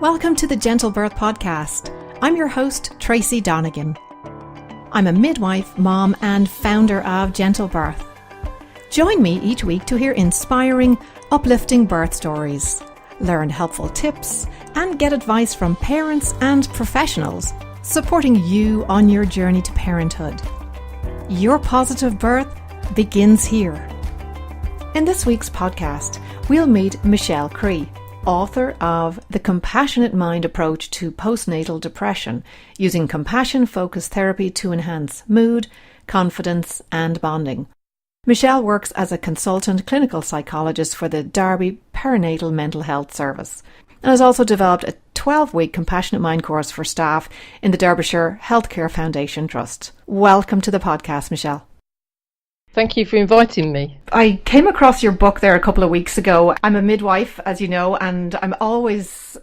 Welcome to the Gentle Birth Podcast. I'm your host, Tracy Donegan. I'm a midwife, mom, and founder of Gentle Birth. Join me each week to hear inspiring, uplifting birth stories, learn helpful tips, and get advice from parents and professionals supporting you on your journey to parenthood. Your positive birth begins here. In this week's podcast, we'll meet Michelle Cree, author of The Compassionate Mind Approach to Postnatal Depression, using compassion-focused therapy to enhance mood, confidence, and bonding. Michelle works as a consultant clinical psychologist for the Derby Perinatal Mental Health Service and has also developed a 12-week Compassionate Mind course for staff in the Derbyshire Healthcare Foundation Trust. Welcome to the podcast, Michelle. Thank you for inviting me. I came across your book there a couple of weeks ago. I'm a midwife, as you know, and I'm always,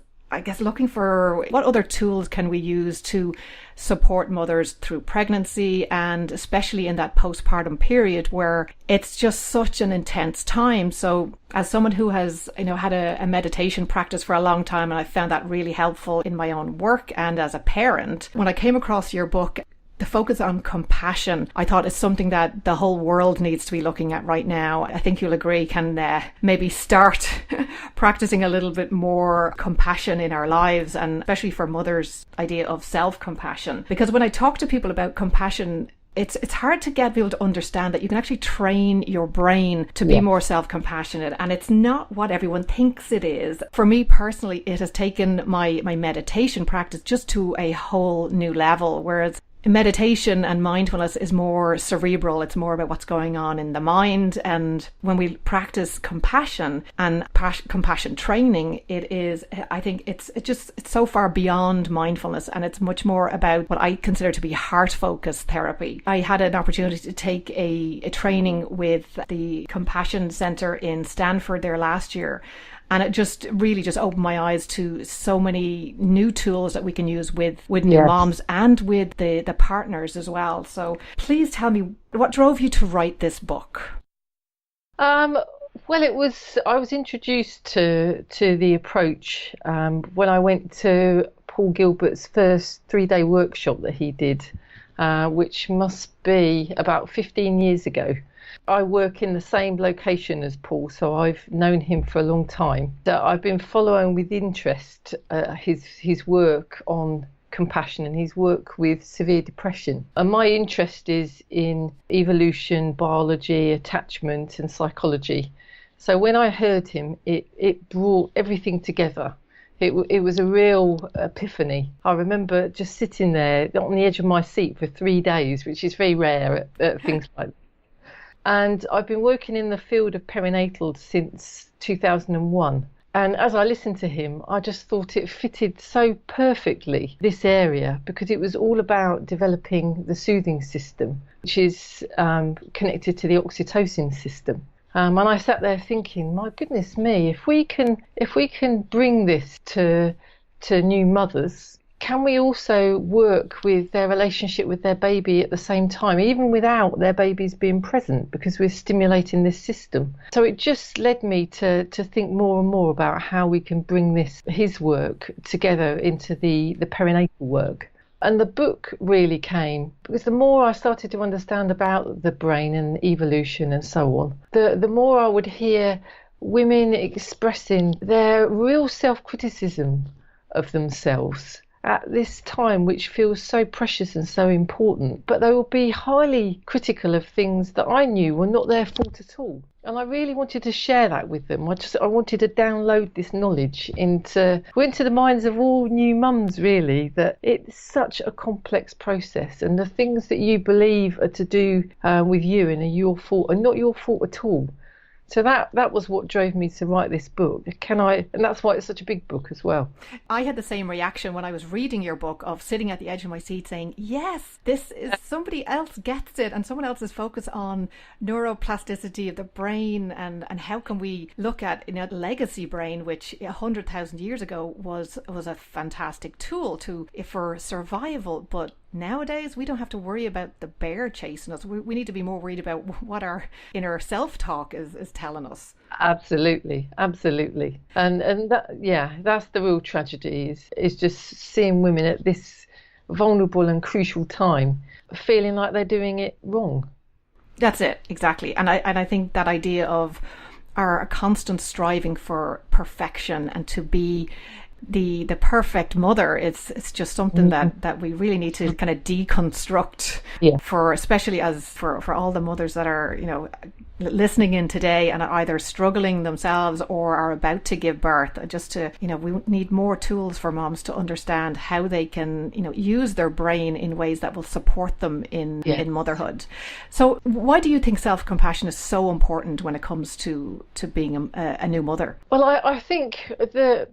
looking for what other tools can we use to support mothers through pregnancy, and especially in that postpartum period where it's just such an intense time. So as someone who has, had a meditation practice for a long time, and I found that really helpful in my own work and as a parent, when I came across your book, the focus on compassion, I thought, is something that the whole world needs to be looking at right now. I think you'll agree, can maybe start practicing a little bit more compassion in our lives, and especially for mothers' idea of self-compassion. Because when I talk to people about compassion, it's hard to get people to understand that you can actually train your brain to be more self-compassionate, and it's not what everyone thinks it is. For me personally, it has taken my meditation practice just to a whole new level, whereas meditation and mindfulness is more cerebral. It's more about what's going on in the mind. And when we practice compassion and compassion training, it's so far beyond mindfulness, and it's much more about what I consider to be heart-focused therapy. I had an opportunity to take a training with the Compassion Center in Stanford there last year. And it just really just opened my eyes to so many new tools that we can use with new moms and with the partners as well. So please tell me, what drove you to write this book? I was introduced to the approach when I went to Paul Gilbert's first 3-day workshop that he did, which must be about 15 years ago. I work in the same location as Paul, so I've known him for a long time. So I've been following with interest his work on compassion and his work with severe depression. And my interest is in evolution, biology, attachment and psychology. So when I heard him, it brought everything together. It was a real epiphany. I remember just sitting there on the edge of my seat for 3 days, which is very rare at things like that. And I've been working in the field of perinatal since 2001. And as I listened to him, I just thought it fitted so perfectly, this area, because it was all about developing the soothing system, which is connected to the oxytocin system. And I sat there thinking, my goodness me, if we can bring this to new mothers, can we also work with their relationship with their baby at the same time, even without their babies being present, because we're stimulating this system? So it just led me to think more and more about how we can bring his work together into the perinatal work. And the book really came because the more I started to understand about the brain and evolution and so on, the more I would hear women expressing their real self-criticism of themselves at this time, which feels so precious and so important, but they will be highly critical of things that I knew were not their fault at all. And I really wanted to share that with them. I wanted to download this knowledge into the minds of all new mums, really, that it's such a complex process, and the things that you believe are to do with you and are your fault are not your fault at all. So that was what drove me to write this book. And that's why it's such a big book as well. I had the same reaction when I was reading your book, of sitting at the edge of my seat saying, yes, this is, somebody else gets it, and someone else is focused on neuroplasticity of the brain, and how can we look at the legacy brain, which 100,000 years ago was a fantastic tool for survival, but nowadays we don't have to worry about the bear chasing us. We need to be more worried about what our inner self-talk is telling us. Absolutely, absolutely. And that, that's the real tragedy, is just seeing women at this vulnerable and crucial time feeling like they're doing it wrong. That's it, exactly. And I think that idea of our constant striving for perfection and to be the perfect mother, it's just something that we really need to kind of deconstruct, for especially as for all the mothers that are, you know, listening in today and are either struggling themselves or are about to give birth. Just to, you know, we need more tools for moms to understand how they can, you know, use their brain in ways that will support them in motherhood. So why do you think self-compassion is so important when it comes to being a new mother? Well, I think the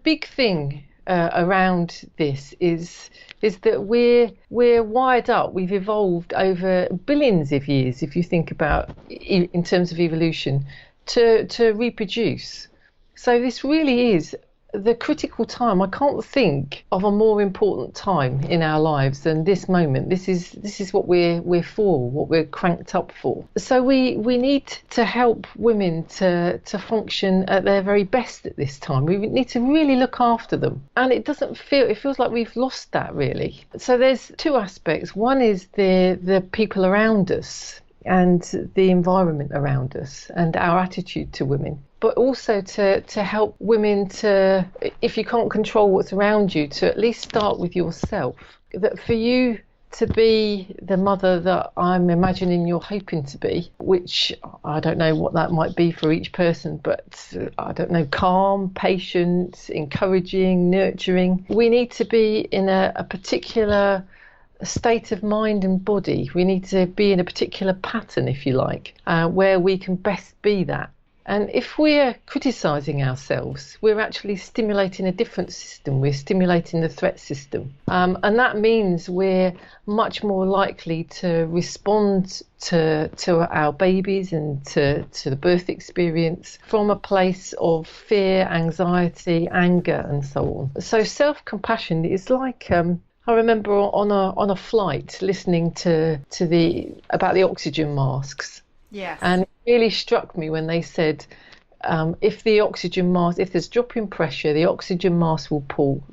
big thing around this is that we're wired up. We've evolved over billions of years, if you think about in terms of evolution, to reproduce. So this really is the critical time. I can't think of a more important time in our lives than this moment. This is what we're for, what we're cranked up for. So we need to help women to function at their very best at this time. We need to really look after them. And it feels like we've lost that, really. So there's two aspects. One is the people around us and the environment around us and our attitude to women. But also to help women to, if you can't control what's around you, to at least start with yourself. That for you to be the mother that I'm imagining you're hoping to be, which I don't know what that might be for each person, but I don't know, calm, patient, encouraging, nurturing. We need to be in a particular state of mind and body. We need to be in a particular pattern, if you like, where we can best be that. And if we're criticising ourselves, we're actually stimulating a different system. We're stimulating the threat system. And that means we're much more likely to respond to our babies and to the birth experience from a place of fear, anxiety, anger, and so on. So self-compassion is like... I remember on a flight listening to about the oxygen masks. Yes. And it really struck me when they said, if there's drop in pressure, the oxygen mask will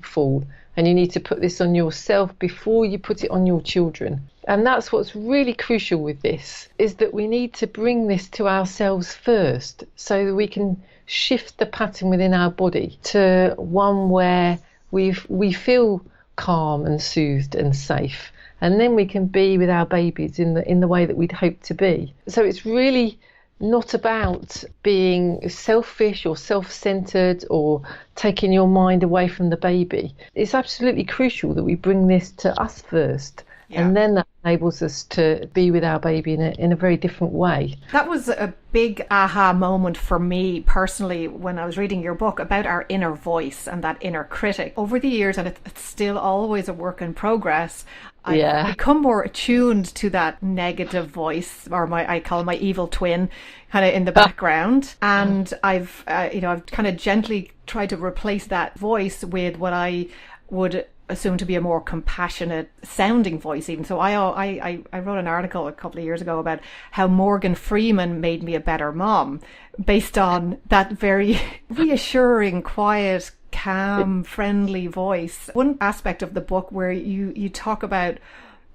fall, and you need to put this on yourself before you put it on your children. And that's what's really crucial with this, is that we need to bring this to ourselves first, so that we can shift the pattern within our body to one where we feel calm and soothed and safe. And then we can be with our babies in the way that we'd hope to be. So it's really not about being selfish or self-centered or taking your mind away from the baby. It's absolutely crucial that we bring this to us first. Yeah. And then that enables us to be with our baby in a very different way. That was a big aha moment for me personally when I was reading your book about our inner voice and that inner critic. Over the years, and it's still always a work in progress, I've become more attuned to that negative voice, or I call it my evil twin, kind of in the background. And I've kind of gently tried to replace that voice with what I would assume to be a more compassionate sounding voice even. So I wrote an article a couple of years ago about how Morgan Freeman made me a better mom, based on that very reassuring, quiet, calm, friendly voice. One aspect of the book where you talk about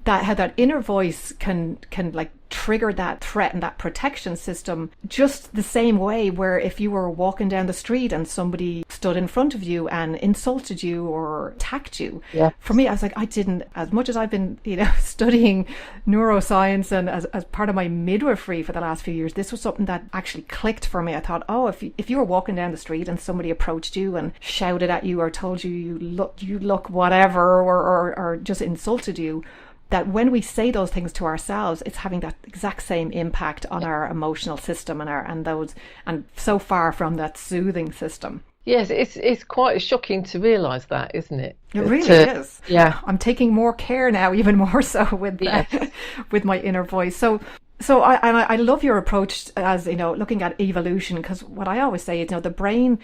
that, how that inner voice can like trigger that threat and that protection system just the same way, where if you were walking down the street and somebody stood in front of you and insulted you or attacked you. Yeah. For me, I was like, I didn't, as much as I've been, studying neuroscience and as part of my midwifery for the last few years, this was something that actually clicked for me. I thought, if you were walking down the street and somebody approached you and shouted at you or told you you look whatever or just insulted you, that when we say those things to ourselves, it's having that exact same impact on our emotional system and so far from that soothing system. Yes, it's quite shocking to realise that, isn't it? It really is. Yeah, I'm taking more care now, even more so with with my inner voice. So I love your approach as looking at evolution, because what I always say is the brain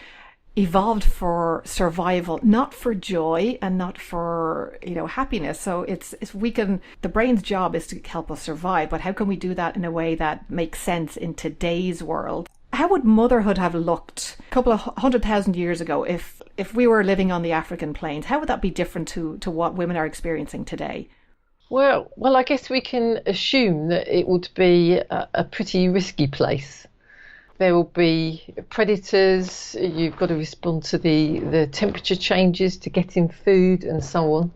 evolved for survival, not for joy and not for, happiness. So the brain's job is to help us survive, but how can we do that in a way that makes sense in today's world? How would motherhood have looked a couple of 100,000 years ago if we were living on the African plains? How would that be different to what women are experiencing today? Well, I guess we can assume that it would be a pretty risky place. There will be predators, you've got to respond to the temperature changes to getting food and so on.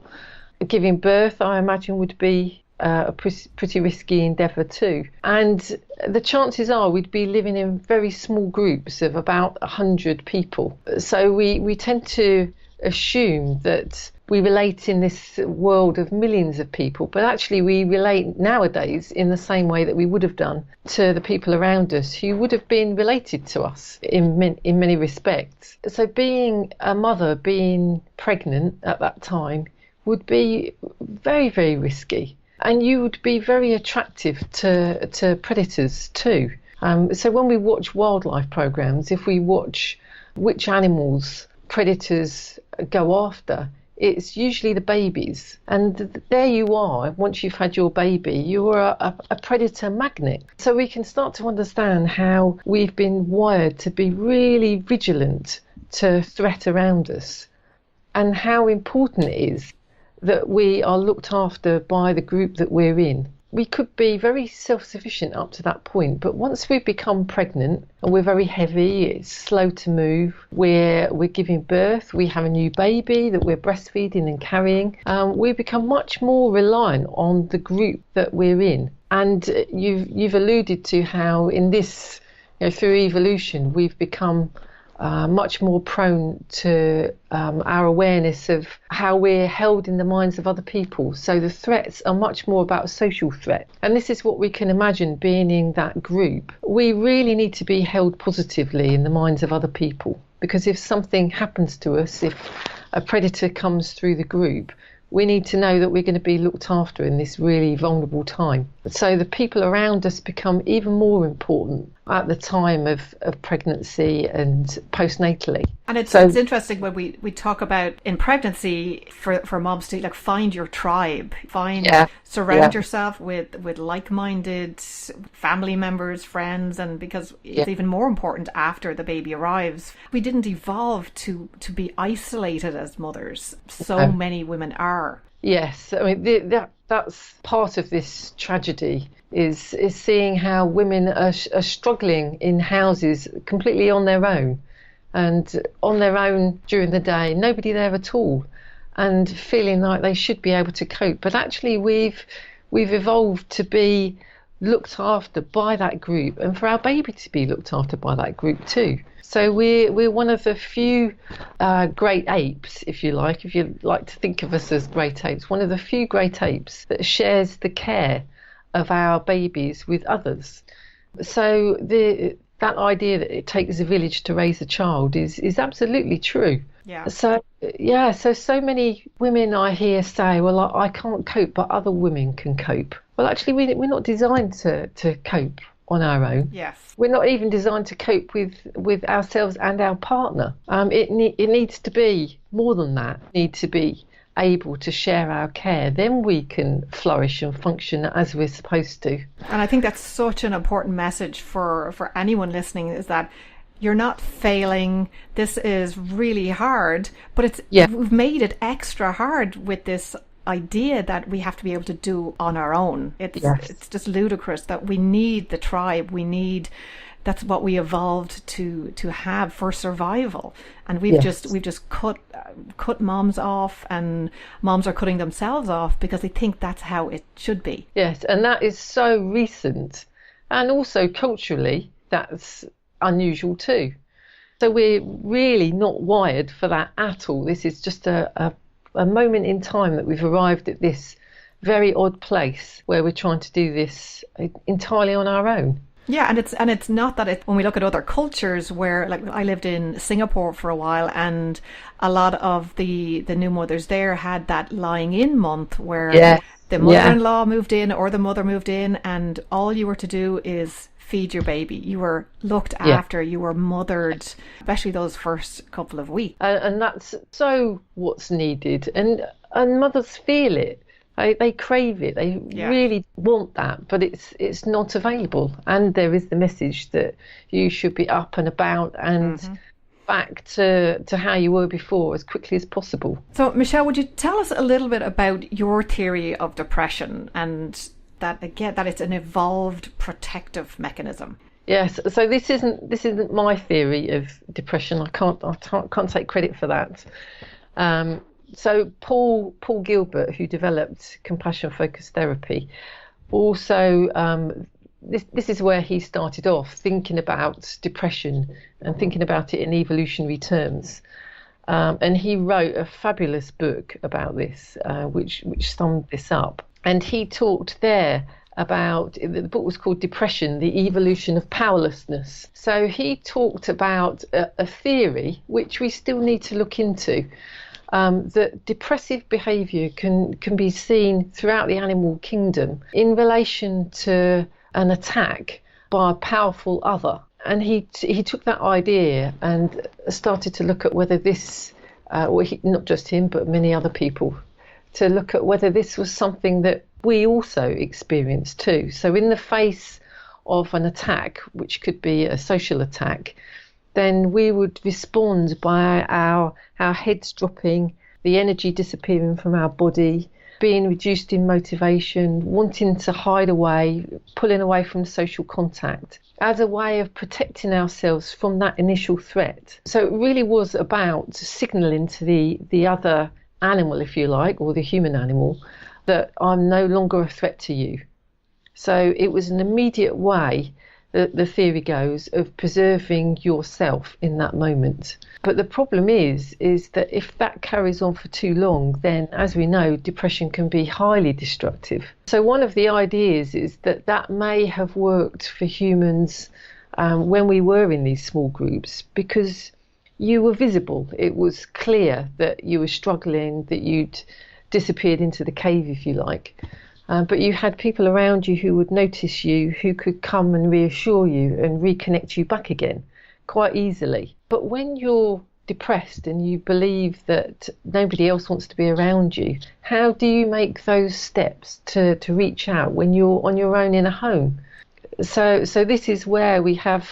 Giving birth, I imagine, would be a pretty risky endeavour too. And the chances are we'd be living in very small groups of about 100 people. So we tend to assume that we relate in this world of millions of people, but actually we relate nowadays in the same way that we would have done to the people around us who would have been related to us in many respects. So being a mother, being pregnant at that time would be very, very risky, and you would be very attractive to predators too. So when we watch wildlife programs, if we watch which animals predators go after, it's usually the babies. And there you are, once you've had your baby, you are a predator magnet. So we can start to understand how we've been wired to be really vigilant to threat around us, and how important it is that we are looked after by the group that we're in. We could be very self-sufficient up to that point, but once we become pregnant and we're very heavy, it's slow to move, we're giving birth, we have a new baby that we're breastfeeding and carrying, we become much more reliant on the group that we're in. And you've alluded to how in this, through evolution, we've become much more prone to our awareness of how we're held in the minds of other people. So the threats are much more about social threat. And this is what we can imagine being in that group. We really need to be held positively in the minds of other people, because if something happens to us, if a predator comes through the group, we need to know that we're going to be looked after in this really vulnerable time. So the people around us become even more important at the time of pregnancy and postnatally. And it's interesting when we talk about in pregnancy for moms to find your tribe, surround yourself with like-minded family members, friends, and because it's even more important after the baby arrives. We didn't evolve to be isolated as mothers. So many women are. Yes, I mean that's part of this tragedy is seeing how women are struggling in houses completely on their own, and on their own during the day, nobody there at all, and feeling like they should be able to cope. But actually we've evolved to be looked after by that group, and for our baby to be looked after by that group too. So we're one of the few great apes, if you like to think of us as great apes, one of the few great apes that shares the care of our babies with others. So that idea that it takes a village to raise a child is absolutely true. Yeah. So many women I hear say, well, I can't cope, but other women can cope. Well, actually, we're not designed to cope on our own. Yes. We're not even designed to cope with ourselves and our partner. It needs to be more than that. We need to be able to share our care. Then we can flourish and function as we're supposed to. And I think that's such an important message for anyone listening, is that you're not failing. This is really hard, but we've made it extra hard with this idea that we have to be able to do on our own. It's just ludicrous that we need the tribe. That's what we evolved to have for survival, and we've just cut moms off, and moms are cutting themselves off because they think that's how it should be. Yes, and that is so recent, and also culturally that's unusual too. So we're really not wired for that at all. This is just a moment in time that we've arrived at this very odd place where we're trying to do this entirely on our own. Yeah, and it's not that when we look at other cultures where, like, I lived in Singapore for a while, and a lot of the new mothers there had that lying in month where the mother-in-law moved in or the mother moved in, and all you were to do is feed your baby. You were looked after, you were mothered, especially those first couple of weeks. And that's so what's needed. And mothers feel it. They crave it. They really want that, but it's not available. And there is the message that you should be up and about and back to how you were before as quickly as possible. So, Michelle, would you tell us a little bit about your theory of depression and that it's an evolved protective mechanism? Yes. So this isn't my theory of depression. I can't take credit for that. So Paul Gilbert, who developed compassion-focused therapy, also this is where he started off thinking about depression and thinking about it in evolutionary terms. And he wrote a fabulous book about this, which summed this up. And he talked there about, the book was called Depression, the Evolution of Powerlessness. So he talked about a theory, which we still need to look into, that depressive behaviour can be seen throughout the animal kingdom in relation to an attack by a powerful other. And he took that idea and started to look at whether this, not just him, but many other people, to look at whether this was something that we also experience too. So in the face of an attack, which could be a social attack, then we would respond by our heads dropping, the energy disappearing from our body, being reduced in motivation, wanting to hide away, pulling away from social contact, as a way of protecting ourselves from that initial threat. So it really was about signalling to the other animal, if you like, or the human animal, that I'm no longer a threat to you. So it was an immediate way, the theory goes, of preserving yourself in that moment. But the problem is that if that carries on for too long, then, as we know, depression can be highly destructive. So one of the ideas is that may have worked for humans when we were in these small groups, because you were visible. It was clear that you were struggling, that you'd disappeared into the cave, if you like. But you had people around you who would notice you, who could come and reassure you and reconnect you back again quite easily. But when you're depressed and you believe that nobody else wants to be around you, how do you make those steps to reach out when you're on your own in a home? So this is where we have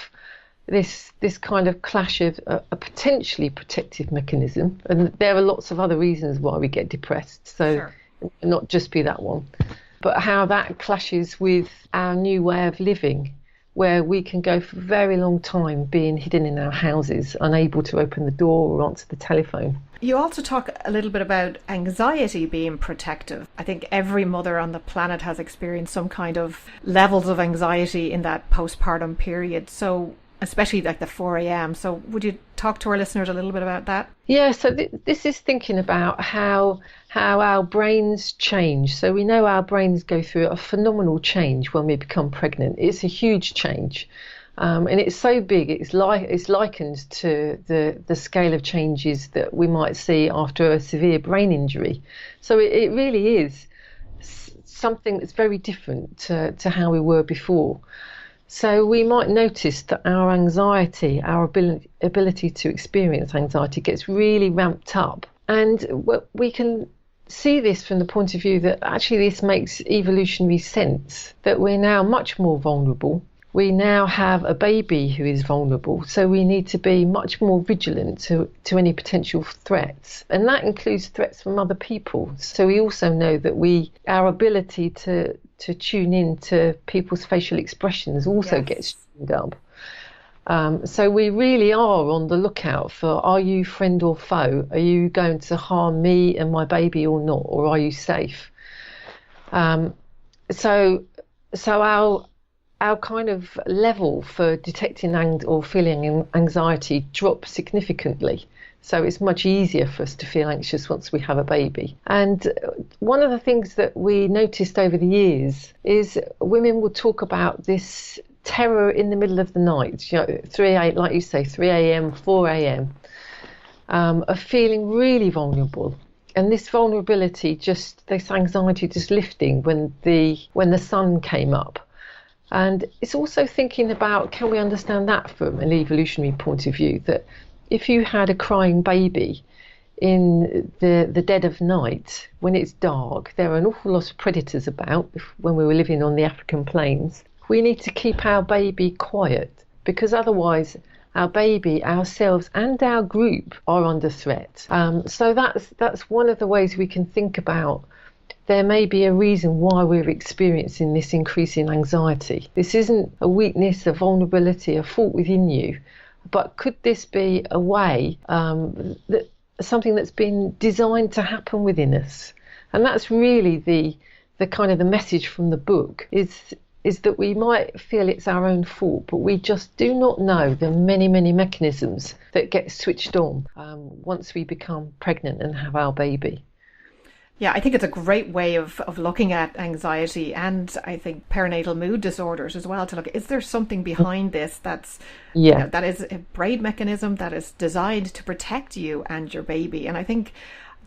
this kind of clash of a potentially protective mechanism, and there are lots of other reasons why we get depressed, so sure, not just be that one, but how that clashes with our new way of living, where we can go for a very long time being hidden in our houses, unable to open the door or answer the telephone. You also talk a little bit about anxiety being protective. I think every mother on the planet has experienced some kind of levels of anxiety in that postpartum period. So especially like the 4 a.m. So would you talk to our listeners a little bit about that? Yeah, so this is thinking about how our brains change. So we know our brains go through a phenomenal change when we become pregnant. It's a huge change. And it's so big, it's likened to the scale of changes that we might see after a severe brain injury. So it really is something that's very different to how we were before. So we might notice that our anxiety, our ability to experience anxiety gets really ramped up. And we can see this from the point of view that actually this makes evolutionary sense, that we're now much more vulnerable. We now have a baby who is vulnerable, so we need to be much more vigilant to any potential threats. And that includes threats from other people. So we also know that our ability to tune in to people's facial expressions also gets tuned up. So we really are on the lookout for, are you friend or foe? Are you going to harm me and my baby or not? Or are you safe? So our kind of level for detecting or feeling anxiety drops significantly. So it's much easier for us to feel anxious once we have a baby. And one of the things that we noticed over the years is women will talk about this terror in the middle of the night, 3 a.m., 4 a.m., of feeling really vulnerable. And this vulnerability, this anxiety just lifting when the sun came up. And it's also thinking about, can we understand that from an evolutionary point of view, that if you had a crying baby in the dead of night, when it's dark, there are an awful lot of predators about. When we were living on the African plains, we need to keep our baby quiet, because otherwise our baby, ourselves and our group are under threat. So that's one of the ways we can think about, there may be a reason why we're experiencing this increase in anxiety. This isn't a weakness, a vulnerability, a fault within you, but could this be a way, that something that's been designed to happen within us? And that's really the kind of the message from the book, is that we might feel it's our own fault, but we just do not know the many, many mechanisms that get switched on once we become pregnant and have our baby. Yeah, I think it's a great way of looking at anxiety, and I think perinatal mood disorders as well, to look, is there something behind this that's, that is a brain mechanism that is designed to protect you and your baby. And I think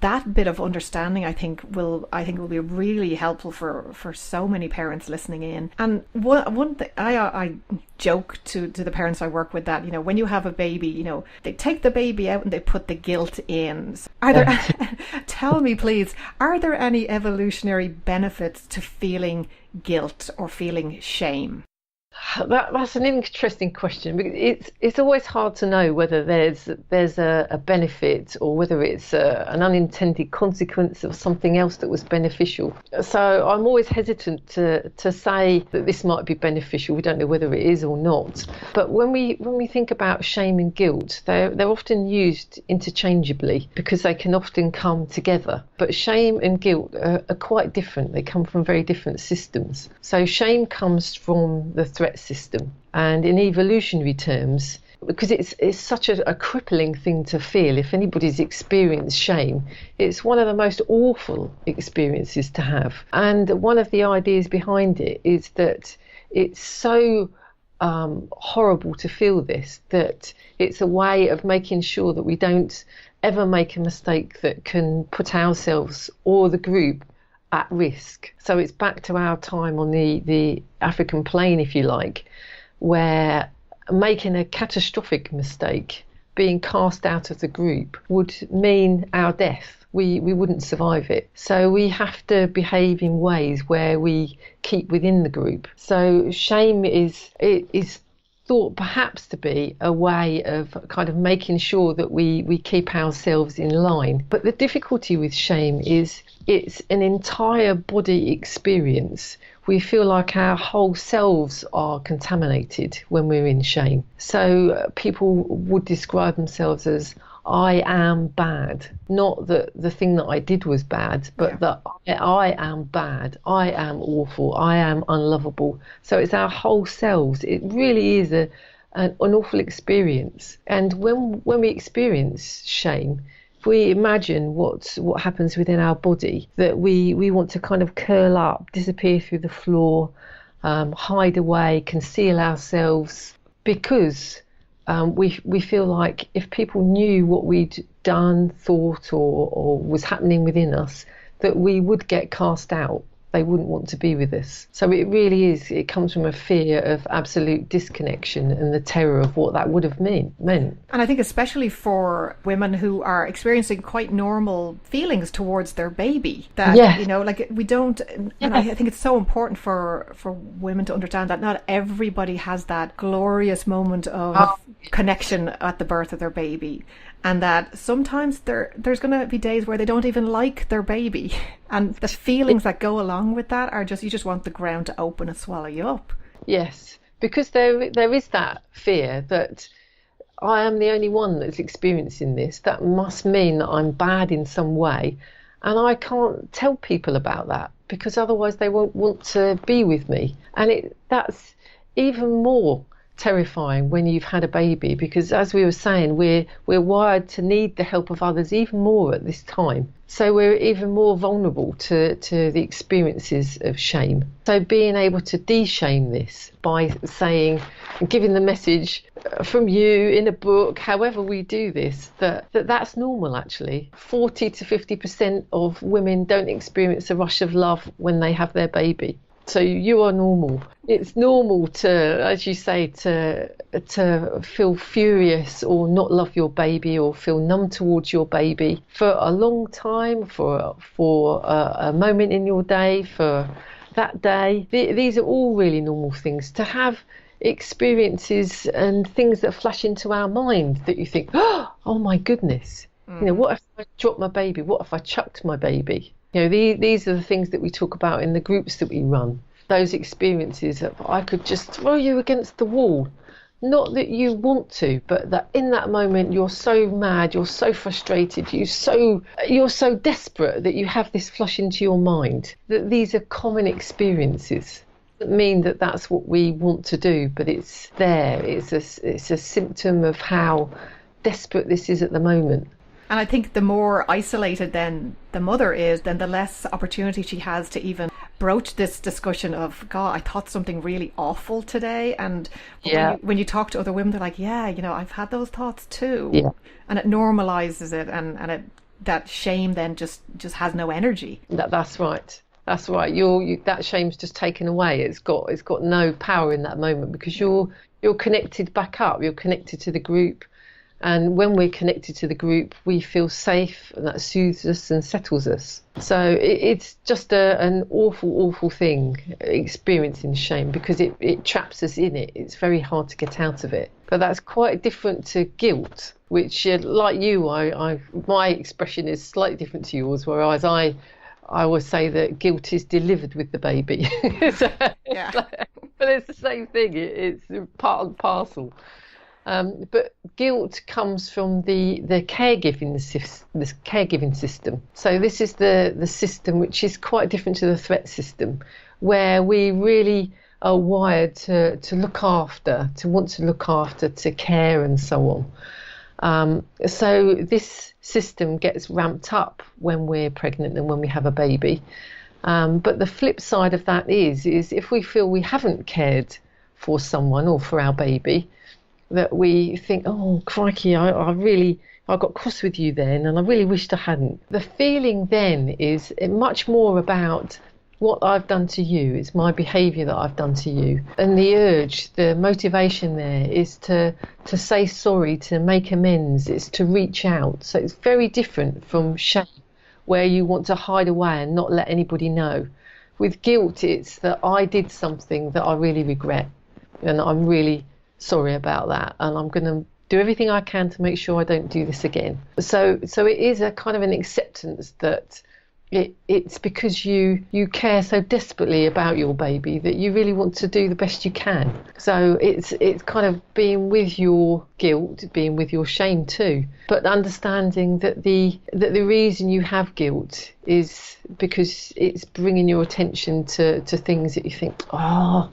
that bit of understanding, I think will be really helpful for so many parents listening in. And one thing I joke to the parents I work with, that, when you have a baby, they take the baby out and they put the guilt in. Are there tell me please, are there any evolutionary benefits to feeling guilt or feeling shame? That's an interesting question, because it's always hard to know whether there's a benefit, or whether it's an unintended consequence of something else that was beneficial. So I'm always hesitant to say that this might be beneficial. We don't know whether it is or not. But when we think about shame and guilt, they're often used interchangeably, because they can often come together. But shame and guilt are quite different. They come from very different systems. So shame comes from the threat system, and in evolutionary terms, because it's such a crippling thing to feel. If anybody's experienced shame, it's one of the most awful experiences to have. And one of the ideas behind it is that it's so horrible to feel this, that it's a way of making sure that we don't ever make a mistake that can put ourselves or the group at risk. So it's back to our time on the African plain, if you like, where making a catastrophic mistake, being cast out of the group, would mean our death. We wouldn't survive it. So we have to behave in ways where we keep within the group. So shame is thought perhaps to be a way of kind of making sure that we keep ourselves in line. But the difficulty with shame is it's an entire body experience. We feel like our whole selves are contaminated when we're in shame. So people would describe themselves as, I am bad. Not that the thing that I did was bad, but that I am bad, I am awful, I am unlovable. So it's our whole selves. It really is an awful experience. And when we experience shame, if we imagine what happens within our body, that we want to kind of curl up, disappear through the floor, hide away, conceal ourselves, because we feel like if people knew what we'd done, thought, or was happening within us, that we would get cast out. They wouldn't want to be with us. So it really is, it comes from a fear of absolute disconnection and the terror of what that would have meant. And I think especially for women who are experiencing quite normal feelings towards their baby, that, like we don't, and I think it's so important for women to understand that not everybody has that glorious moment of connection at the birth of their baby. And that sometimes there's going to be days where they don't even like their baby. And the feelings that go along with that are just, you just want the ground to open and swallow you up. Yes, because there is that fear that I am the only one that's experiencing this. That must mean that I'm bad in some way. And I can't tell people about that, because otherwise they won't want to be with me. And that's even more terrifying when you've had a baby, because as we were saying, we're wired to need the help of others even more at this time. So we're even more vulnerable to the experiences of shame. So being able to de-shame this by saying, giving the message from you in a book, however we do this, that's normal actually. 40 to 50% of women don't experience a rush of love when they have their baby. So you are normal. It's normal to, as you say, to feel furious or not love your baby or feel numb towards your baby for a long time, for a moment in your day, for that day. These are all really normal things. To have experiences and things that flash into our mind that you think, oh my goodness, what if I dropped my baby? What if I chucked my baby? These are the things that we talk about in the groups that we run. Those experiences that I could just throw you against the wall. Not that you want to, but that in that moment you're so mad, you're so frustrated, you're so desperate that you have this flush into your mind. That these are common experiences. Doesn't mean that that's what we want to do, but it's there. It's a symptom of how desperate this is at the moment. And I think the more isolated then the mother is, then the less opportunity she has to even broach this discussion of, God, I thought something really awful today. And when you talk to other women, they're like, I've had those thoughts too. Yeah. And it normalizes it, and that shame then just has no energy. That's right. That's right. That shame's just taken away. It's got no power in that moment because you're connected back up. You're connected to the group. And when we're connected to the group, we feel safe, and that soothes us and settles us. So it's just an awful, awful thing, experiencing shame, because it traps us in it. It's very hard to get out of it. But that's quite different to guilt, which, like you, my expression is slightly different to yours, whereas I always say that guilt is delivered with the baby. But it's the same thing. It's part and parcel. But guilt comes from the caregiving system. So this is the system which is quite different to the threat system, where we really are wired to look after, to want to look after, to care and so on. So this system gets ramped up when we're pregnant and when we have a baby. But the flip side of that is if we feel we haven't cared for someone or for our baby, that we think, oh, crikey, I got cross with you then, and I really wished I hadn't. The feeling then is much more about what I've done to you. It's my behaviour that I've done to you. And the urge, the motivation there is to say sorry, to make amends. It's to reach out. So it's very different from shame, where you want to hide away and not let anybody know. With guilt, it's that I did something that I really regret, and I'm really sorry about that, and I'm going to do everything I can to make sure I don't do this again. So it is a kind of an acceptance that it's because you care so desperately about your baby that you really want to do the best you can. So it's kind of being with your guilt, being with your shame too, but understanding that the reason you have guilt is because it's bringing your attention to things that you think, no,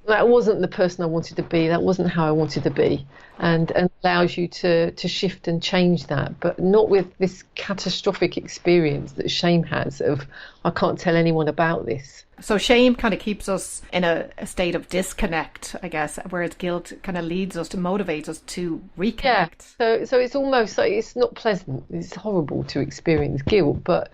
that wasn't the person I wanted to be, that wasn't how I wanted to be, and allows you to shift and change that, but not with this catastrophic experience that shame has of, I can't tell anyone about this. So shame kind of keeps us in a state of disconnect, I guess, whereas guilt kind of leads us to motivate us to reconnect. Yeah. So it's almost like it's not pleasant. It's horrible to experience guilt, but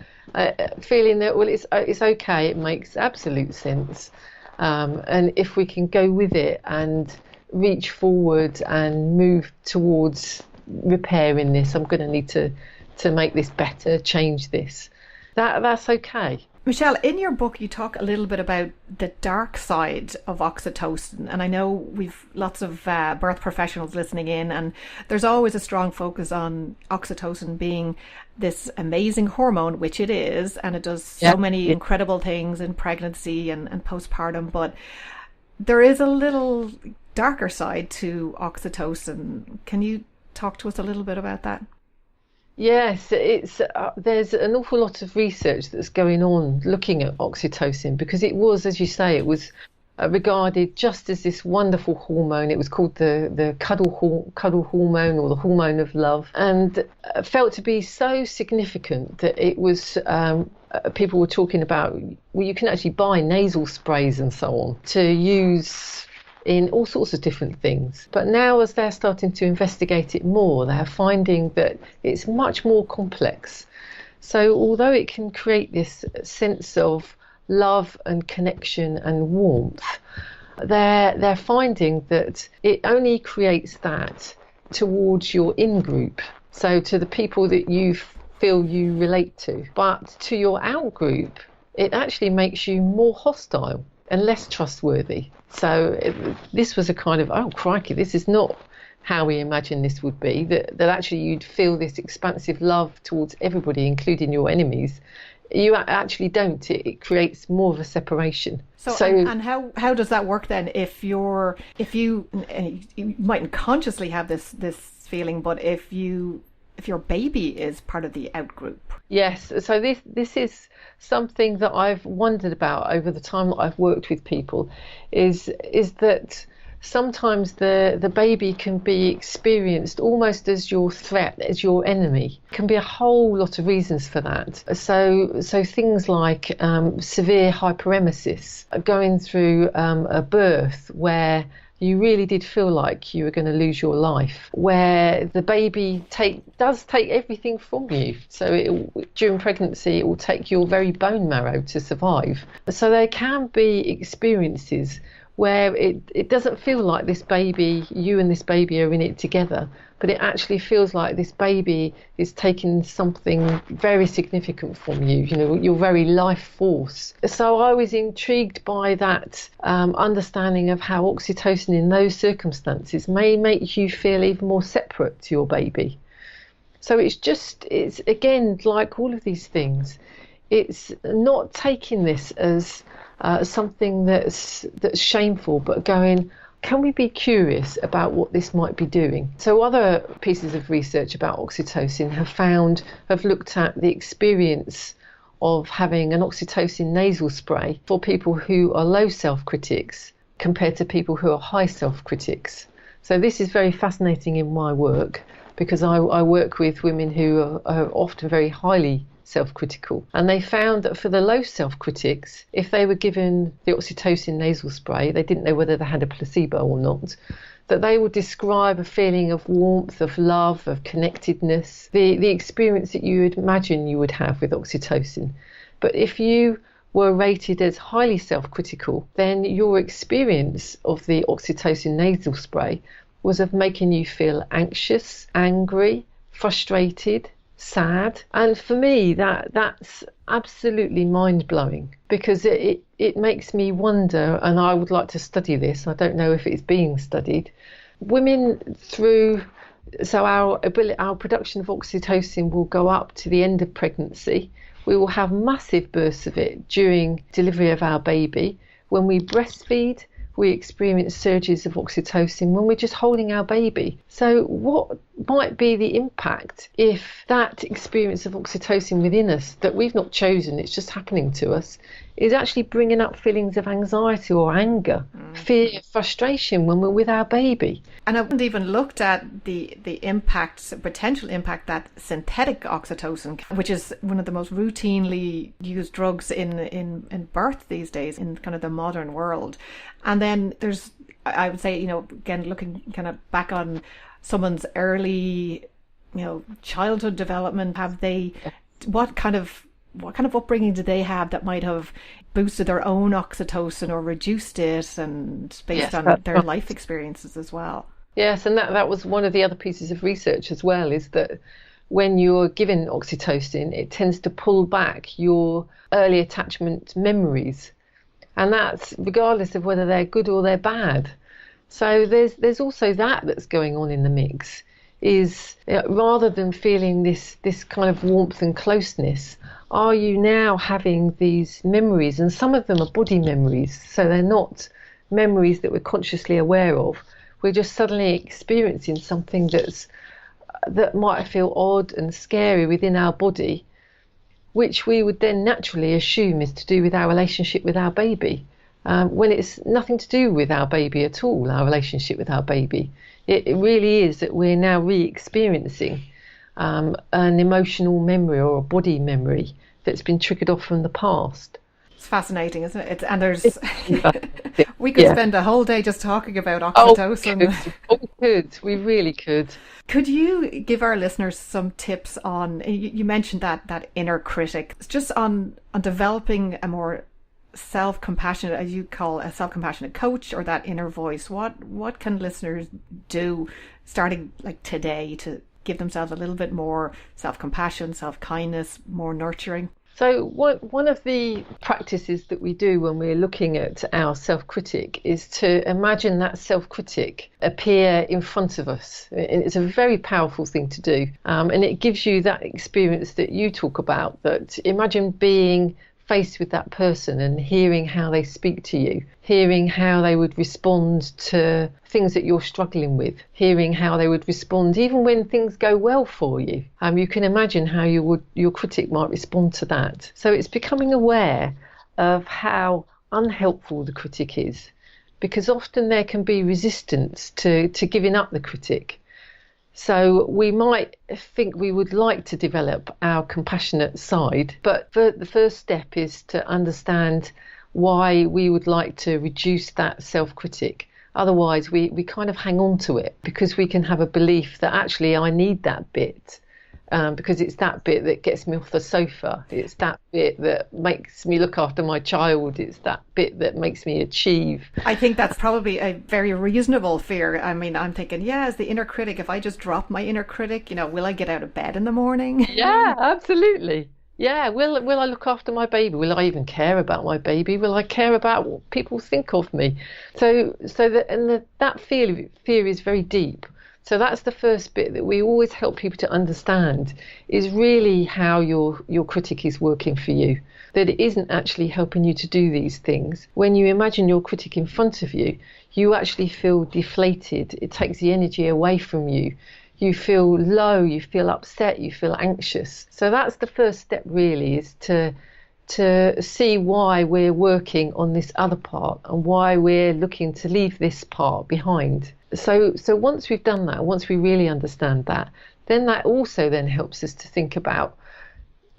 feeling that, well, it's okay. It makes absolute sense. And if we can go with it and reach forward and move towards repairing this, I'm going to need to make this better, change this. That's okay. Michelle, in your book, you talk a little bit about the dark side of oxytocin. And I know we've lots of birth professionals listening in, and there's always a strong focus on oxytocin being this amazing hormone, which it is, and it does so many incredible things in pregnancy and postpartum. But there is a little darker side to oxytocin. Can you talk to us a little bit about that? Yes, there's an awful lot of research that's going on looking at oxytocin, because it was, as you say, it was regarded just as this wonderful hormone. It was called the cuddle hormone, or the hormone of love, and felt to be so significant that it was people were talking about, well, you can actually buy nasal sprays and so on to use in all sorts of different things. But now, as they're starting to investigate it more, they're finding that it's much more complex. So although it can create this sense of love and connection and warmth, they're finding that it only creates that towards your in-group, so to the people that you feel you relate to. But to your out-group, it actually makes you more hostile and less trustworthy. So this was a kind of, oh crikey, this is not how we imagined this would be, that actually you'd feel this expansive love towards everybody, including your enemies. You actually don't. It creates more of a separation. So and how does that work then? If you mightn't consciously have this feeling, but if your baby is part of the out group. Yes. So this is something that I've wondered about over the time that I've worked with people, is that sometimes the baby can be experienced almost as your threat, as your enemy. There can be a whole lot of reasons for that. So things like severe hyperemesis, going through a birth where you really did feel like you were going to lose your life, where the baby does take everything from you. So during pregnancy, it will take your very bone marrow to survive. So there can be experiences where it doesn't feel like this baby, you and this baby are in it together, but it actually feels like this baby is taking something very significant from you, your very life force. So I was intrigued by that understanding of how oxytocin in those circumstances may make you feel even more separate to your baby. So it's again, like all of these things, it's not taking this as something that's shameful, but going, can we be curious about what this might be doing? So other pieces of research about oxytocin have looked at the experience of having an oxytocin nasal spray for people who are low self-critics compared to people who are high self-critics. So this is very fascinating in my work, because I work with women who are often very highly self-critical, and they found that for the low self-critics, if they were given the oxytocin nasal spray, they didn't know whether they had a placebo or not, that they would describe a feeling of warmth, of love, of connectedness, the experience that you would imagine you would have with oxytocin. But if you were rated as highly self-critical, then your experience of the oxytocin nasal spray was of making you feel anxious, angry, frustrated, sad. And for me, that's absolutely mind-blowing, because it makes me wonder, and I would like to study this. I don't know if it's being studied. Women our production of oxytocin will go up to the end of pregnancy. We will have massive bursts of it during delivery of our baby. When we breastfeed, we experience surges of oxytocin when we're just holding our baby. So what might be the impact if that experience of oxytocin within us that we've not chosen, it's just happening to us, is actually bringing up feelings of anxiety or anger, fear, frustration when we're with our baby? And I haven't even looked at the potential impact that synthetic oxytocin, which is one of the most routinely used drugs in birth these days in kind of the modern world. And then there's, I would say, again, looking kind of back on someone's early, childhood development, what kind of upbringing did they have that might have boosted their own oxytocin or reduced it, and based on their life experiences as well? Yes, and that was one of the other pieces of research as well, is that when you're given oxytocin, it tends to pull back your early attachment memories. And that's regardless of whether they're good or they're bad. So there's also that's going on in the mix, is rather than feeling this kind of warmth and closeness, are you now having these memories? And some of them are body memories, so they're not memories that we're consciously aware of. We're just suddenly experiencing something that might feel odd and scary within our body, which we would then naturally assume is to do with our relationship with our baby, when it's nothing to do with our baby at all, our relationship with our baby. It really is that we're now re-experiencing an emotional memory or a body memory that's been triggered off from the past. It's fascinating, isn't it? And there's we could spend a whole day just talking about oxytocin. We really could. Could you give our listeners some tips on, you mentioned that inner critic, just on developing a more self-compassionate, as you call a self-compassionate coach, or that inner voice, what can listeners do starting like today to give themselves a little bit more self-compassion, self-kindness, more nurturing? So one of the practices that we do when we're looking at our self-critic is to imagine that self-critic appear in front of us. It's a very powerful thing to do, and it gives you that experience that you talk about, that imagine being faced with that person and hearing how they speak to you, hearing how they would respond to things that you're struggling with, hearing how they would respond even when things go well for you. You can imagine how your critic might respond to that. So it's becoming aware of how unhelpful the critic is, because often there can be resistance to giving up the critic. So we might think we would like to develop our compassionate side, but the first step is to understand why we would like to reduce that self-critic. Otherwise, we kind of hang on to it because we can have a belief that actually I need that bit. Because it's that bit that gets me off the sofa. It's that bit that makes me look after my child. It's that bit that makes me achieve. I think that's probably a very reasonable fear. I mean, I'm thinking, as the inner critic, if I just drop my inner critic, will I get out of bed in the morning? Yeah, absolutely. Yeah, will I look after my baby? Will I even care about my baby? Will I care about what people think of me? So that fear is very deep. So that's the first bit that we always help people to understand, is really how your critic is working for you. That it isn't actually helping you to do these things. When you imagine your critic in front of you, you actually feel deflated. It takes the energy away from you. You feel low, you feel upset, you feel anxious. So that's the first step really, is to see why we're working on this other part and why we're looking to leave this part behind. So once we've done that, once we really understand that, then that also then helps us to think about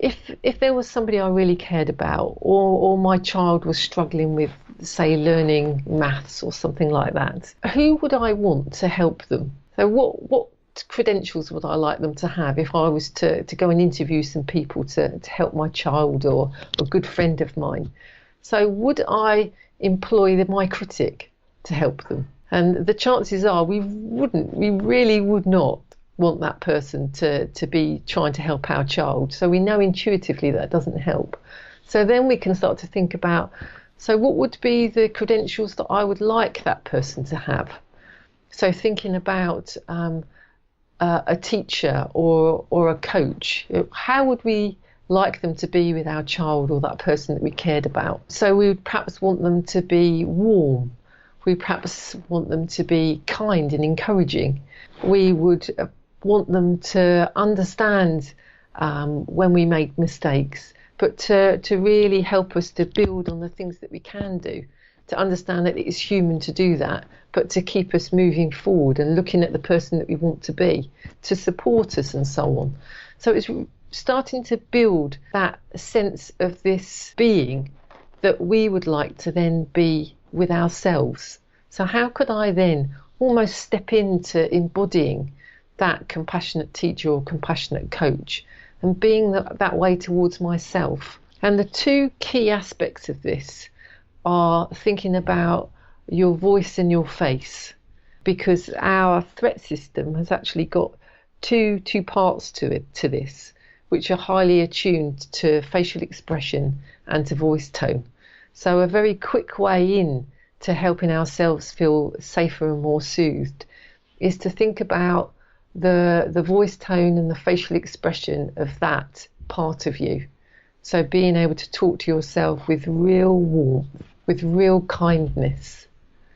if there was somebody I really cared about, or my child was struggling with, say, learning maths or something like that, who would I want to help them? So what credentials would I like them to have if I was to go and interview some people to help my child or a good friend of mine? So would I employ my critic to help them? And the chances are we really would not want that person to be trying to help our child. So we know intuitively that doesn't help. So then we can start to think about, so what would be the credentials that I would like that person to have? So thinking about a teacher or a coach, how would we like them to be with our child or that person that we cared about? So we would perhaps want them to be warm. We perhaps want them to be kind and encouraging. We would want them to understand when we make mistakes, but to really help us to build on the things that we can do, to understand that it's human to do that, but to keep us moving forward and looking at the person that we want to be, to support us and so on. So it's starting to build that sense of this being that we would like to then be with ourselves. So how could I then almost step into embodying that compassionate teacher or compassionate coach and being that way towards myself? And the two key aspects of this are thinking about your voice and your face, because our threat system has actually got two parts to this, which are highly attuned to facial expression and to voice tone. So a very quick way in to helping ourselves feel safer and more soothed is to think about the voice tone and the facial expression of that part of you. So being able to talk to yourself with real warmth, with real kindness,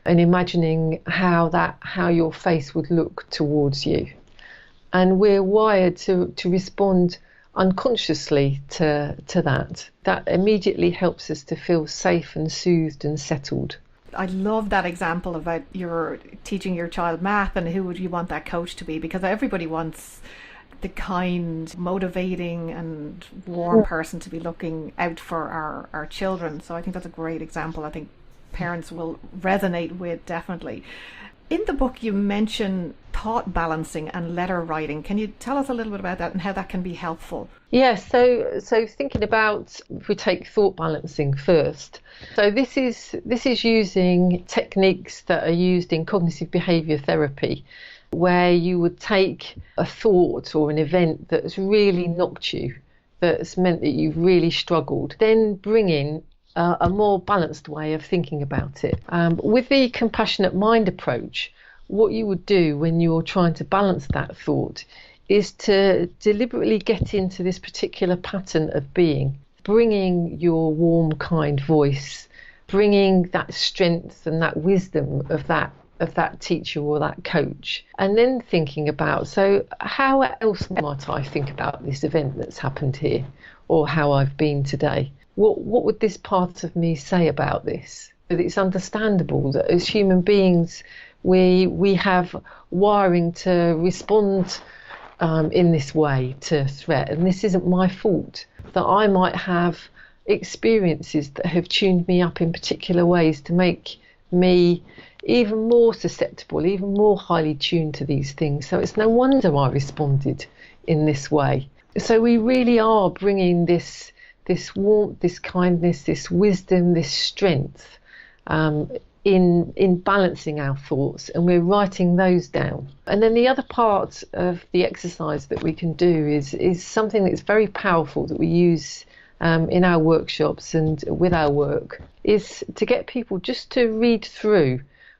and imagining how your face would look towards you. And we're wired to respond unconsciously to that. That immediately helps us to feel safe and soothed and settled. I love that example about you're teaching your child math and who would you want that coach to be, because everybody wants the kind, motivating and warm person to be looking out for our children. So I think that's a great example. I think parents will resonate with, definitely. In the book, you mention thought balancing and letter writing. Can you tell us a little bit about that and how that can be helpful? Yes, so thinking about, if we take thought balancing first, so this is using techniques that are used in cognitive behaviour therapy, where you would take a thought or an event that's really knocked you, that's meant that you've really struggled, then bring in a more balanced way of thinking about it. With the compassionate mind approach, what you would do when you're trying to balance that thought is to deliberately get into this particular pattern of being, bringing your warm, kind voice, bringing that strength and that wisdom of that teacher or that coach, and then thinking about, so how else might I think about this event that's happened here, or how I've been today? What would this part of me say about this? That it's understandable that as human beings we have wiring to respond in this way to threat, and this isn't my fault, that I might have experiences that have tuned me up in particular ways to make me even more susceptible, even more highly tuned to these things. So it's no wonder I responded in this way. So we really are bringing this warmth, this kindness, this wisdom, this strength in balancing our thoughts, and we're writing those down. And then the other part of the exercise that we can do is something that's very powerful that we use in our workshops and with our work, is to get people just to read through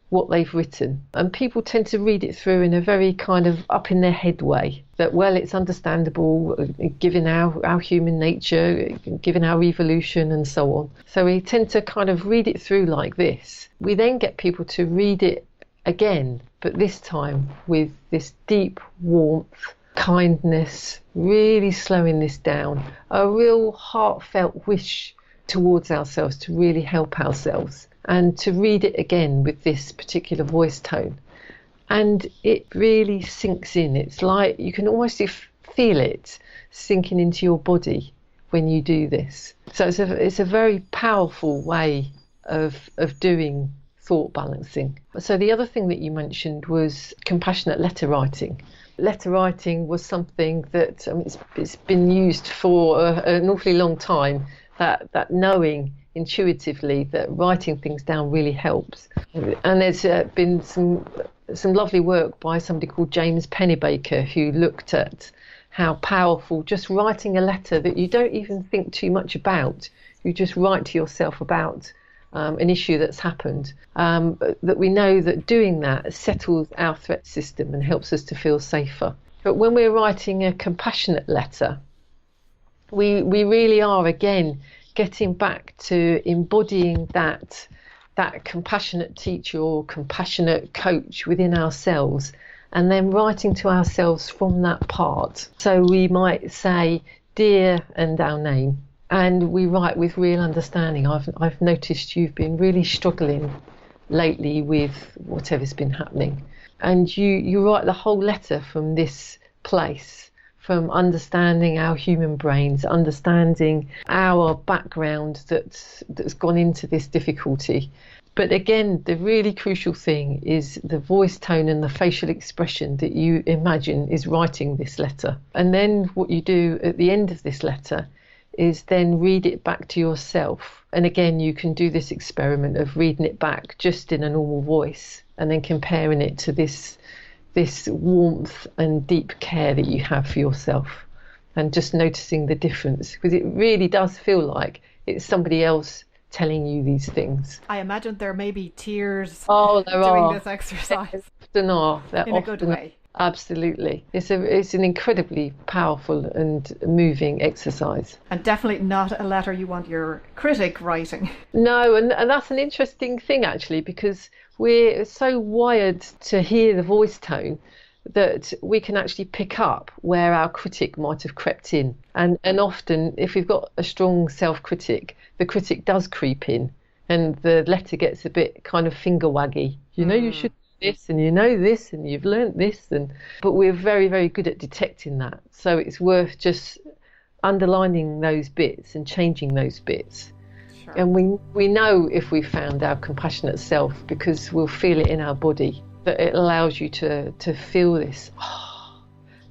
what they've written. And people tend to read it through in a very kind of up in their head way, that, well, it's understandable given our human nature, given our evolution and so on. So we tend to kind of read it through like this. We then get people to read it again, but this time with this deep warmth, kindness, really slowing this down, a real heartfelt wish towards ourselves to really help ourselves, and to read it again with this particular voice tone. And it really sinks in. It's like you can almost feel it sinking into your body when you do this. So it's a very powerful way of doing thought balancing. So the other thing that you mentioned was compassionate letter writing. Letter writing was something that it's been used for an awfully long time, that knowing intuitively that writing things down really helps. And there's been some lovely work by somebody called James Pennebaker, who looked at how powerful just writing a letter that you don't even think too much about, you just write to yourself about an issue that's happened, that we know that doing that settles our threat system and helps us to feel safer. But when we're writing a compassionate letter, we really are again getting back to embodying that compassionate teacher or compassionate coach within ourselves, and then writing to ourselves from that part. So we might say dear and our name, and we write with real understanding. I've noticed you've been really struggling lately with whatever's been happening, and you write the whole letter from this place, from understanding our human brains, understanding our background that's gone into this difficulty. But again, the really crucial thing is the voice tone and the facial expression that you imagine is writing this letter. And then what you do at the end of this letter is then read it back to yourself. And again, you can do this experiment of reading it back just in a normal voice and then comparing it to this warmth and deep care that you have for yourself, and just noticing the difference, because it really does feel like it's somebody else telling you these things. I imagine there may be tears doing this exercise. There are. In a good way. Absolutely. It's an incredibly powerful and moving exercise. And definitely not a letter you want your critic writing. No, and that's an interesting thing actually, because we're so wired to hear the voice tone that we can actually pick up where our critic might have crept in. And often, if we've got a strong self-critic, the critic does creep in and the letter gets a bit kind of finger waggy. You know, you should do this, and you know this, and you've learnt this. But we're very, very good at detecting that. So it's worth just underlining those bits and changing those bits. And we know if we found our compassionate self, because we'll feel it in our body, that it allows you to feel this,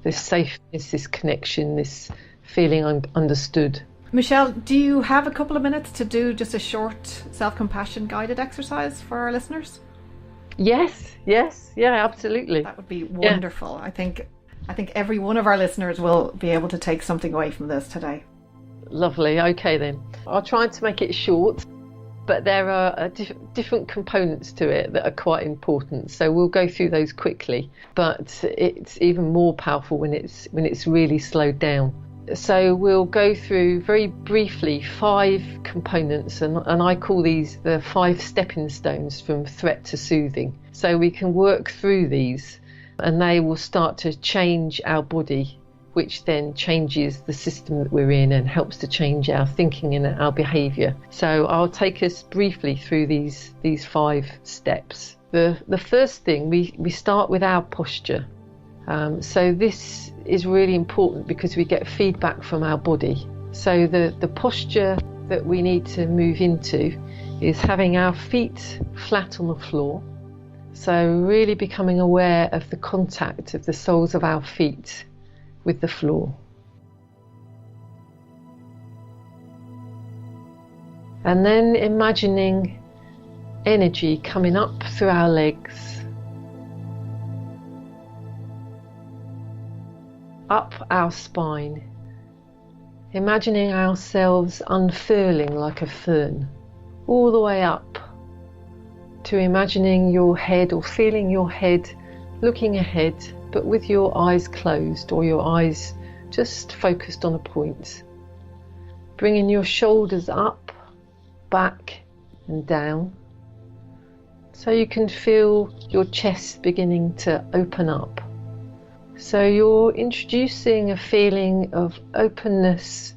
this safeness, this connection, this feeling understood. Michelle, do you have a couple of minutes to do just a short self-compassion guided exercise for our listeners? Yes, yeah, absolutely. That would be wonderful. Yeah. I think every one of our listeners will be able to take something away from this today. Lovely. Okay then. I'll try to make it short, but there are different components to it that are quite important. So we'll go through those quickly, but it's even more powerful when it's really slowed down. So we'll go through very briefly 5 components, and I call these the 5 stepping stones from threat to soothing. So we can work through these and they will start to change our body, which then changes the system that we're in and helps to change our thinking and our behaviour. So I'll take us briefly through these 5 steps. The first thing, we start with our posture. So this is really important because we get feedback from our body. So the posture that we need to move into is having our feet flat on the floor. So really becoming aware of the contact of the soles of our feet with the floor. And then imagining energy coming up through our legs, up our spine, imagining ourselves unfurling like a fern, all the way up to imagining your head or feeling your head looking ahead, but with your eyes closed or your eyes just focused on a point. Bringing your shoulders up, back and down, so you can feel your chest beginning to open up. So you're introducing a feeling of openness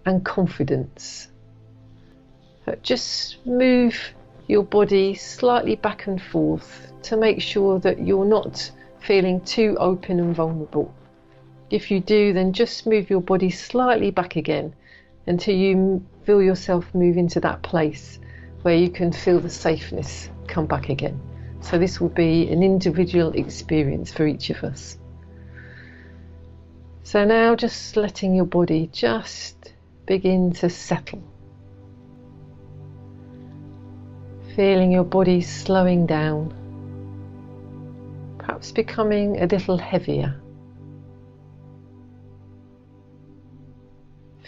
and confidence. But just move your body slightly back and forth to make sure that you're not feeling too open and vulnerable. If you do, then just move your body slightly back again until you feel yourself move into that place where you can feel the safeness come back again. So this will be an individual experience for each of us. So now just letting your body just begin to settle. Feeling your body slowing down, perhaps becoming a little heavier.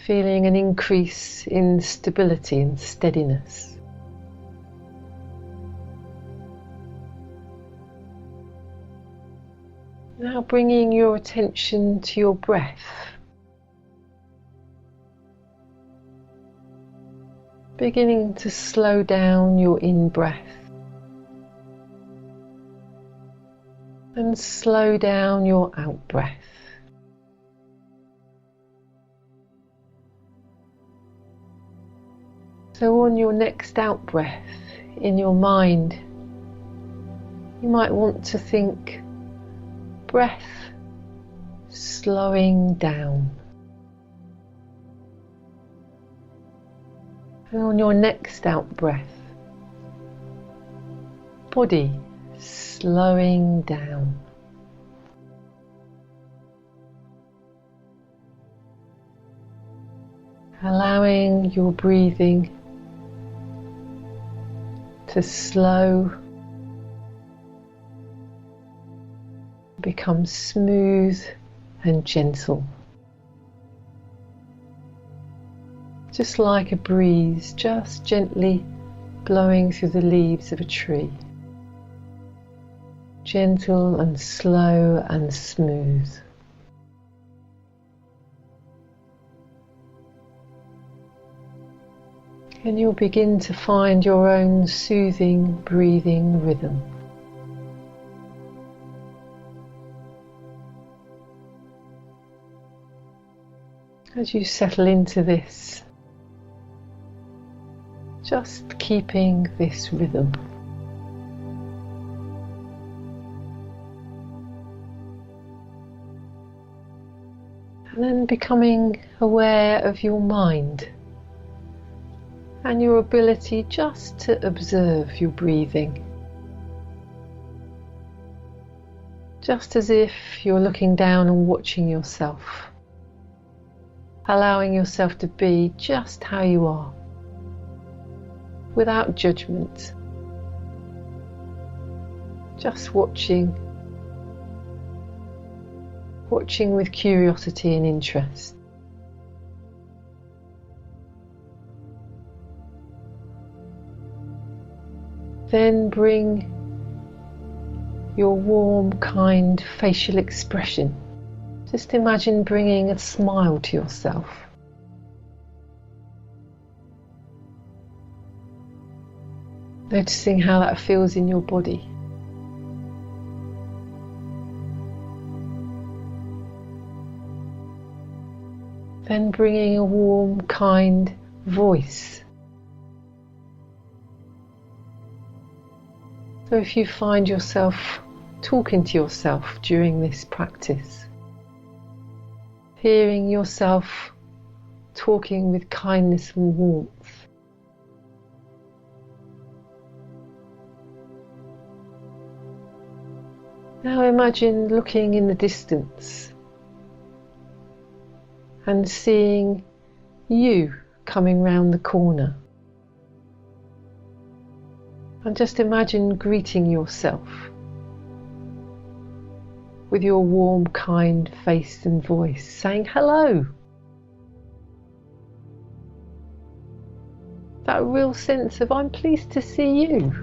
Feeling an increase in stability and steadiness. Now bringing your attention to your breath. Beginning to slow down your in-breath and slow down your out-breath. So on your next out-breath in your mind, you might want to think breath slowing down. And on your next out breath, body slowing down. Allowing your breathing to slow, become smooth and gentle. Just like a breeze, just gently blowing through the leaves of a tree. Gentle and slow and smooth. And you'll begin to find your own soothing breathing rhythm. As you settle into this, just keeping this rhythm. And then becoming aware of your mind and your ability just to observe your breathing. just as if you're looking down and watching yourself, allowing yourself to be just how you are, without judgment, just watching with curiosity and interest. Then bring your warm, kind facial expression. Just imagine bringing a smile to yourself. Noticing how that feels in your body. Then bringing a warm, kind voice. So if you find yourself talking to yourself during this practice, hearing yourself talking with kindness and warmth, now imagine looking in the distance and seeing you coming round the corner. And just imagine greeting yourself with your warm, kind face and voice, saying hello. That real sense of I'm pleased to see you.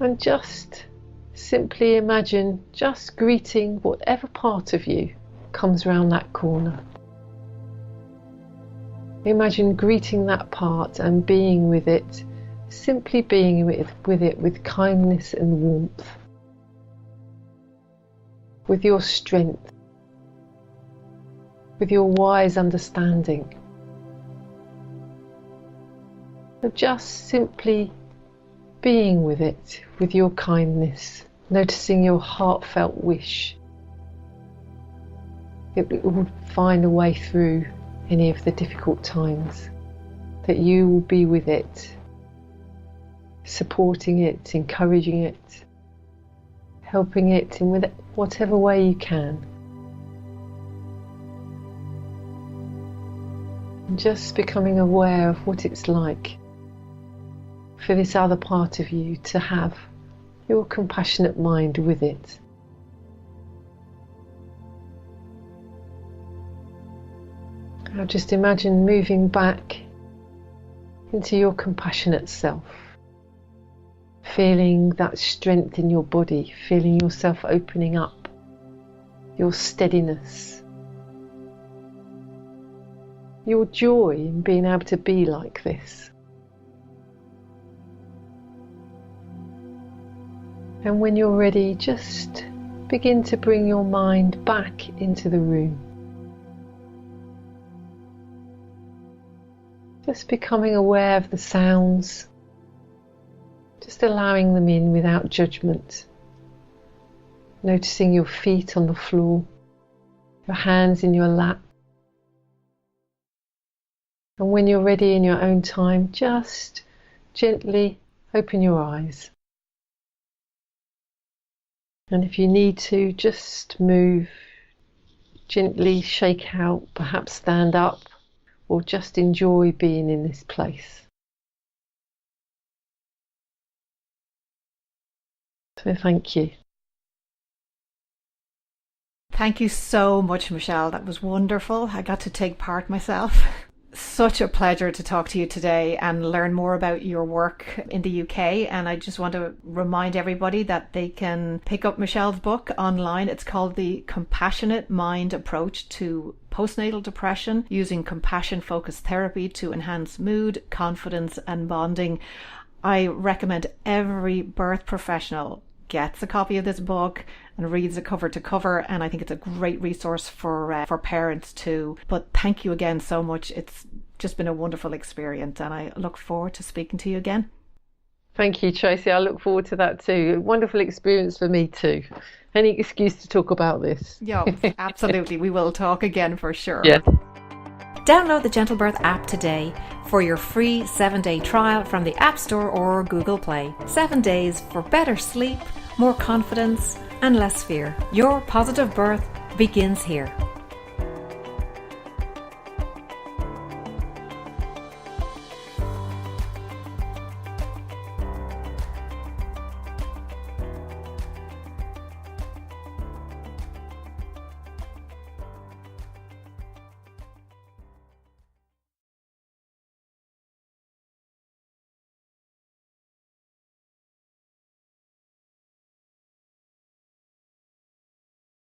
And just simply imagine just greeting whatever part of you comes round that corner. Imagine greeting that part and being with it, simply being with it with kindness and warmth, with your strength, with your wise understanding. But just simply being with it, with your kindness, noticing your heartfelt wish. It will find a way through any of the difficult times, that you will be with it, supporting it, encouraging it, helping it in with whatever way you can. And just becoming aware of what it's like for this other part of you to have your compassionate mind with it. Now just imagine moving back into your compassionate self, feeling that strength in your body, feeling yourself opening up, your steadiness, your joy in being able to be like this. And when you're ready, just begin to bring your mind back into the room. Just becoming aware of the sounds, just allowing them in without judgment. Noticing your feet on the floor, your hands in your lap. And when you're ready in your own time, just gently open your eyes. And if you need to, just move, gently shake out, perhaps stand up, or just enjoy being in this place. So thank you. Thank you so much, Michelle. That was wonderful. I got to take part myself. Such a pleasure to talk to you today and learn more about your work in the UK. And I just want to remind everybody that they can pick up Michelle's book online. It's called The Compassionate Mind Approach to Postnatal Depression, using compassion-focused therapy to enhance mood, confidence and bonding. I recommend every birth professional gets a copy of this book and reads it cover to cover, and I think it's a great resource for parents too. But thank you again so much. It's just been a wonderful experience, and I look forward to speaking to you again. Thank you, Tracy. I look forward to that too. A wonderful experience for me too. Any excuse to talk about this. Yeah, absolutely. We will talk again for sure. Yeah. Download the Gentle Birth app today for your free 7-day trial from the App Store or Google Play. 7 days for better sleep, more confidence, and less fear. Your positive birth begins here.